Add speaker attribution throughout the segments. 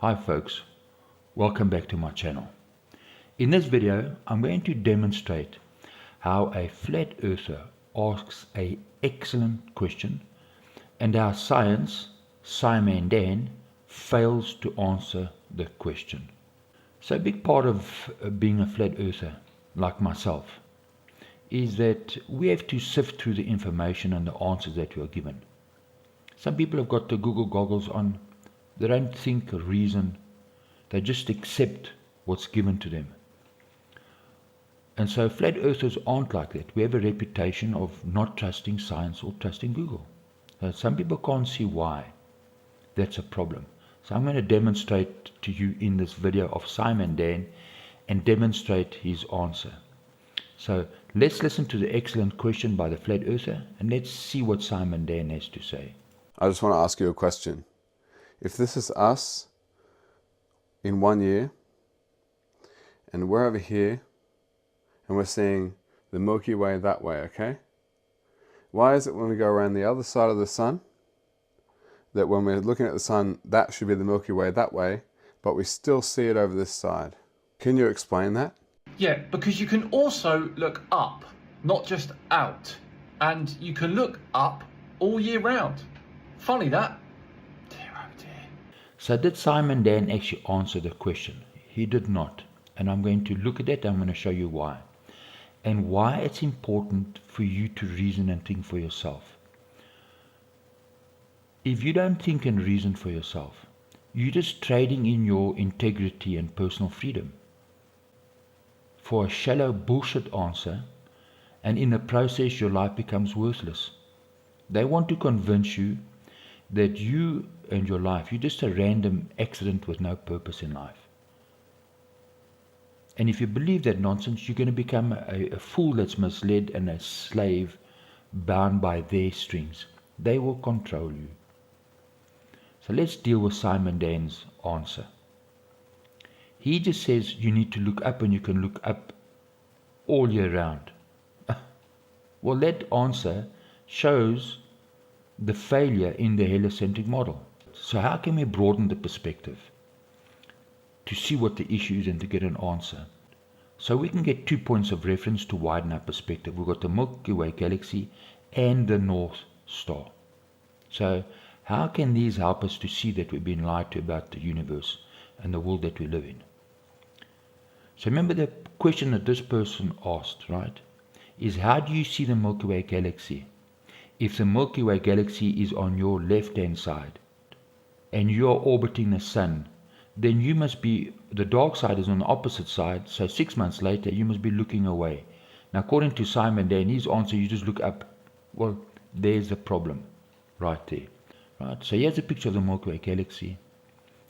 Speaker 1: Hi folks, welcome back to my channel. In this video I'm going to demonstrate how a flat earther asks an excellent question and how science, Simon and Dan, fails to answer the question. So a big part of being a flat earther, like myself, is that we have to sift through the information and the answers that we are given. Some people have got the Google goggles on. They don't think or reason. They just accept what's given to them. And so flat earthers aren't like that. We have a reputation of not trusting science or trusting Google. Some people can't see why. That's a problem. So I'm going to demonstrate to you in this video of Simon Dan and demonstrate his answer. So let's listen to the excellent question by the flat earther and let's see what Simon Dan has to say.
Speaker 2: I just want to ask you a question. If this is us in 1 year and we're over here and we're seeing the Milky Way that way, okay? Why is it when we go around the other side of the sun that when we're looking at the sun, that should be the Milky Way that way, but we still see it over this side? Can you explain that?
Speaker 3: Yeah, because you can also look up, not just out. And you can look up all year round. Funny that. Dear oh dear.
Speaker 1: So did Simon Dan actually answer the question? He did not. And I'm going to look at it. I'm going to show you why. And why it's important for you to reason and think for yourself. If you don't think and reason for yourself, you're just trading in your integrity and personal freedom for a shallow bullshit answer, and in the process your life becomes worthless. They want to convince you that you and your life, you're just a random accident with no purpose in life. And if you believe that nonsense, you're going to become a fool that's misled and a slave bound by their strings. They will control you. So let's deal with Simon Dan's answer. He just says you need to look up and you can look up all year round. Well, that answer shows the failure in the heliocentric model. So how can we broaden the perspective to see what the issue is and to get an answer? So we can get 2 points of reference to widen our perspective. We've got the Milky Way Galaxy and the North Star. So how can these help us to see that we've been lied to about the universe and the world that we live in? So remember the question that this person asked, right, is how do you see the Milky Way Galaxy? If the Milky Way Galaxy is on your left-hand side and you are orbiting the sun, then you must be, the dark side is on the opposite side, so 6 months later you must be looking away. Now according to Simon Dan, his answer, you just look up. Well, there's the problem right there. Right, so here's a picture of the Milky Way Galaxy.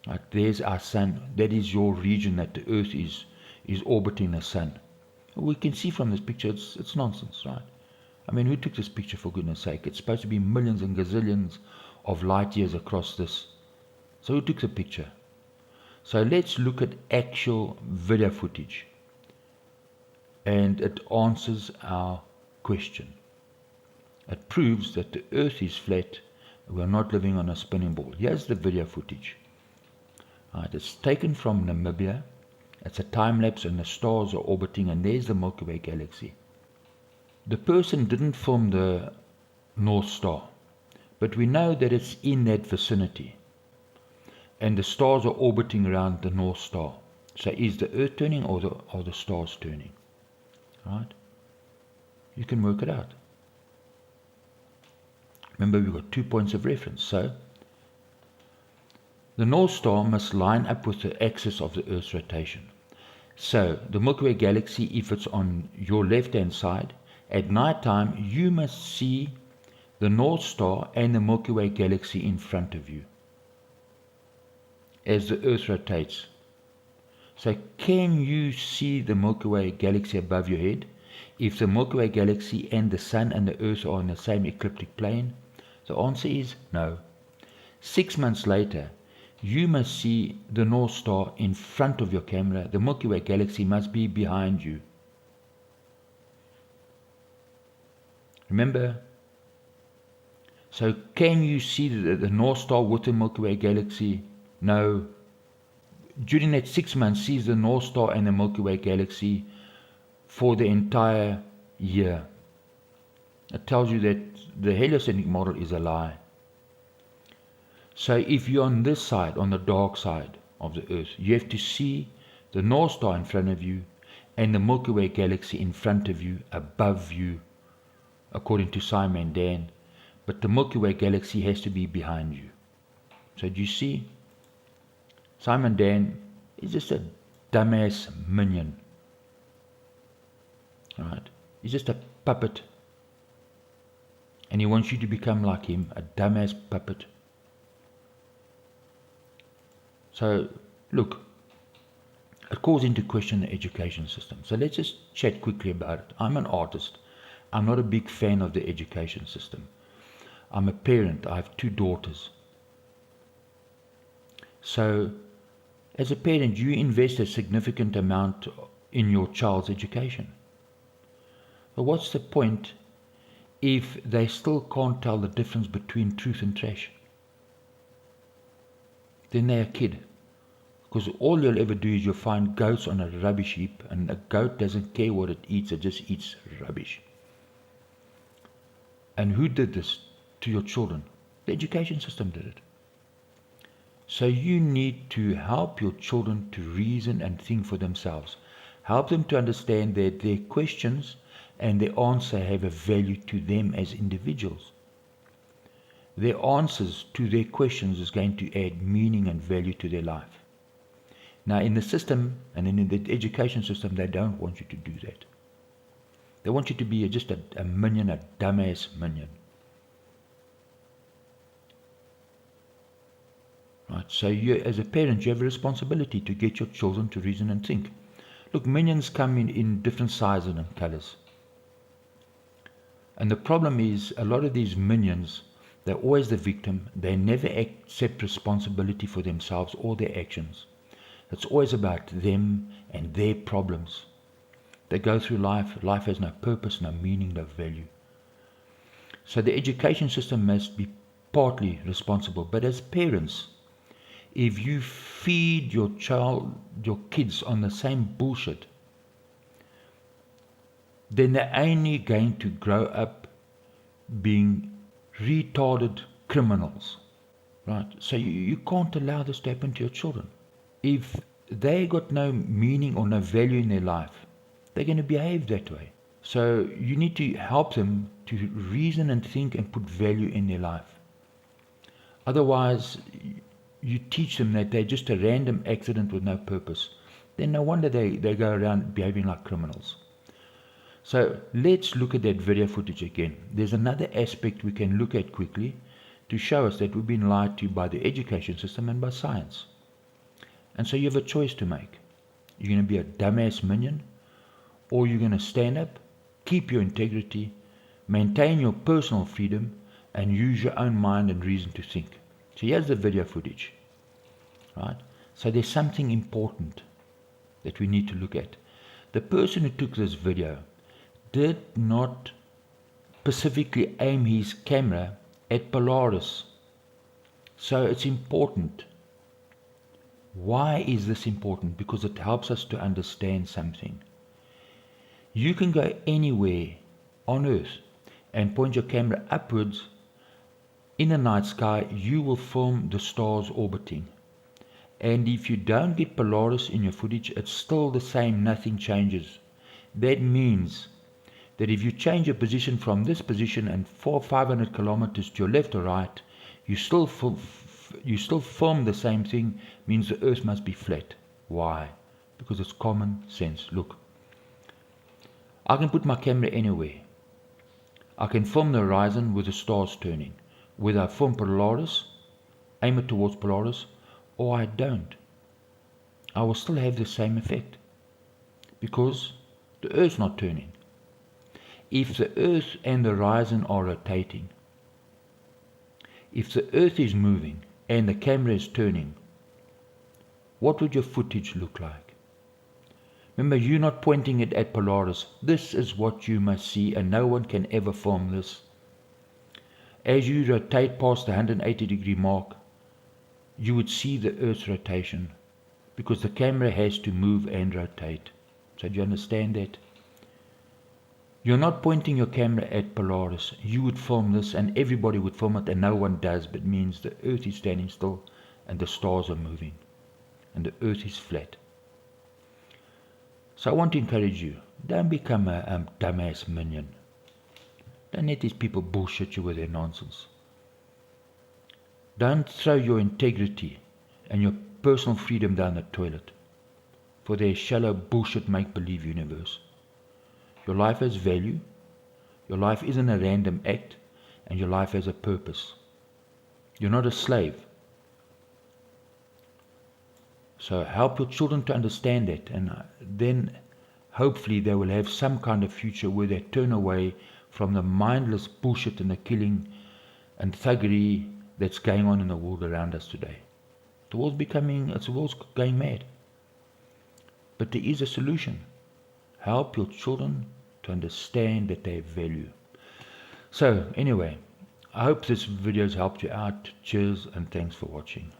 Speaker 1: Right, there's our sun. That is your region that the Earth is orbiting the sun. We can see from this picture it's nonsense, right? I mean, who took this picture, for goodness sake? It's supposed to be millions and gazillions of light years across this. So who took the picture? So let's look at actual video footage. And it answers our question. It proves that the Earth is flat. We're not living on a spinning ball. Here's the video footage. Right, it's taken from Namibia. It's a time lapse and the stars are orbiting, and there's the Milky Way Galaxy. The person didn't film the North Star, but we know that it's in that vicinity. And the stars are orbiting around the North Star. So is the Earth turning or the stars turning? Right? You can work it out. Remember, we've got 2 points of reference. So the North Star must line up with the axis of the Earth's rotation. So the Milky Way Galaxy, if it's on your left-hand side, at night time you must see the North Star and the Milky Way Galaxy in front of you as the Earth rotates. So can you see the Milky Way Galaxy above your head if the Milky Way Galaxy and the Sun and the Earth are on the same ecliptic plane? The answer is no. 6 months later, you must see the North Star in front of your camera. The Milky Way Galaxy must be behind you. Remember? So can you see the North Star with the Milky Way Galaxy? No. during that 6 months sees the North Star and the Milky Way Galaxy for the entire year. It tells you that the heliocentric model is a lie. So if you're on this side, on the dark side of the Earth, you have to see the North Star in front of you and the Milky Way Galaxy in front of you, above you, according to Simon and Dan. But the Milky Way Galaxy has to be behind you. So do you see? Simon Dan is just a dumbass minion. Right? He's just a puppet. And he wants you to become like him, a dumbass puppet. So, look, it calls into question the education system. So let's just chat quickly about it. I'm an artist. I'm not a big fan of the education system. I'm a parent. I have 2 daughters. So, as a parent, you invest a significant amount in your child's education. But what's the point if they still can't tell the difference between truth and trash? Then they're a kid. Because all you'll ever do is you'll find goats on a rubbish heap, and a goat doesn't care what it eats, it just eats rubbish. And who did this to your children? The education system did it. So you need to help your children to reason and think for themselves. Help them to understand that their questions and their answer have a value to them as individuals. Their answers to their questions is going to add meaning and value to their life. Now in the system and in the education system, they don't want you to do that. They want you to be just a minion, a dumbass minion. Right, so you, as a parent, you have a responsibility to get your children to reason and think. Look, minions come in different sizes and colors. And the problem is, a lot of these minions, they're always the victim. They never accept responsibility for themselves or their actions. It's always about them and their problems. They go through life. Life has no purpose, no meaning, no value. So the education system must be partly responsible. But as parents, if you feed your kids on the same bullshit, then they're only going to grow up being retarded criminals. Right? So you can't allow this to happen to your children. If they got no meaning or no value in their life, they're going to behave that way. So you need to help them to reason and think and put value in their life. Otherwise, you teach them that they're just a random accident with no purpose. Then no wonder they go around behaving like criminals. So let's look at that video footage again. There's another aspect we can look at quickly to show us that we've been lied to by the education system and by science. And so you have a choice to make. You're going to be a dumbass minion, or you're going to stand up, keep your integrity, maintain your personal freedom, and use your own mind and reason to think. So here's the video footage. Right? So there's something important that we need to look at. The person who took this video did not specifically aim his camera at Polaris. So it's important. Why is this important? Because it helps us to understand something. You can go anywhere on Earth and point your camera upwards. In the night sky, you will film the stars orbiting. And if you don't get Polaris in your footage, it's still the same, nothing changes. That means that if you change your position from this position and 500 kilometers to your left or right, you still film the same thing, means the Earth must be flat. Why? Because it's common sense. Look, I can put my camera anywhere. I can film the horizon with the stars turning. Whether I film Polaris, aim it towards Polaris, or I don't, I will still have the same effect, because the Earth's not turning. If the Earth and the horizon are rotating, if the Earth is moving and the camera is turning, what would your footage look like? Remember, you're not pointing it at Polaris. This is what you must see, and no one can ever film this. As you rotate past the 180-degree mark, you would see the Earth's rotation, because the camera has to move and rotate. So do you understand that? You're not pointing your camera at Polaris. You would film this and everybody would film it, and no one does, but it means the earth is standing still and the stars are moving and the earth is flat. So I want to encourage you, don't become a dumbass minion. Don't let these people bullshit you with their nonsense. Don't throw your integrity and your personal freedom down the toilet for their shallow bullshit make-believe universe. Your life has value, your life isn't a random act, and your life has a purpose. You're not a slave. So help your children to understand that, and then hopefully they will have some kind of future where they turn away from the mindless bullshit and the killing and thuggery that's going on in the world around us today. The world's going mad. But there is a solution. Help your children to understand that they have value. So anyway, I hope this video has helped you out. Cheers and thanks for watching.